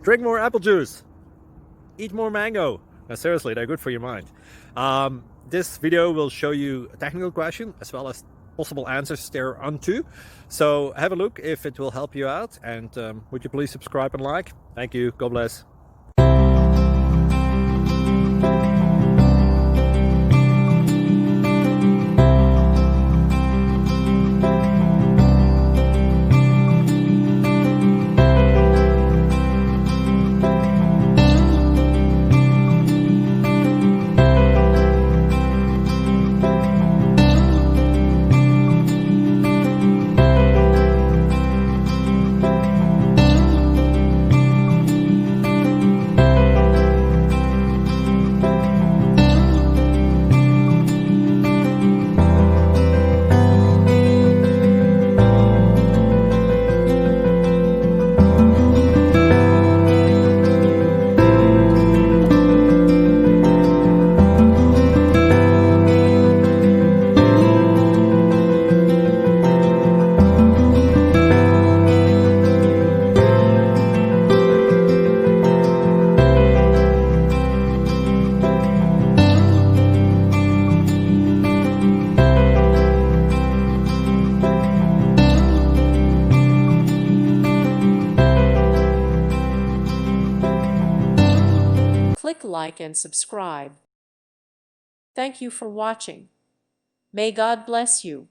Drink more apple juice. Eat more mango. Now, seriously, they're good for your mind. This video will show you a technical question as well as possible answers thereunto. So have a look if it will help you out. And would you please subscribe and like? Thank you. God bless. Click like and subscribe. Thank you for watching. May God bless you.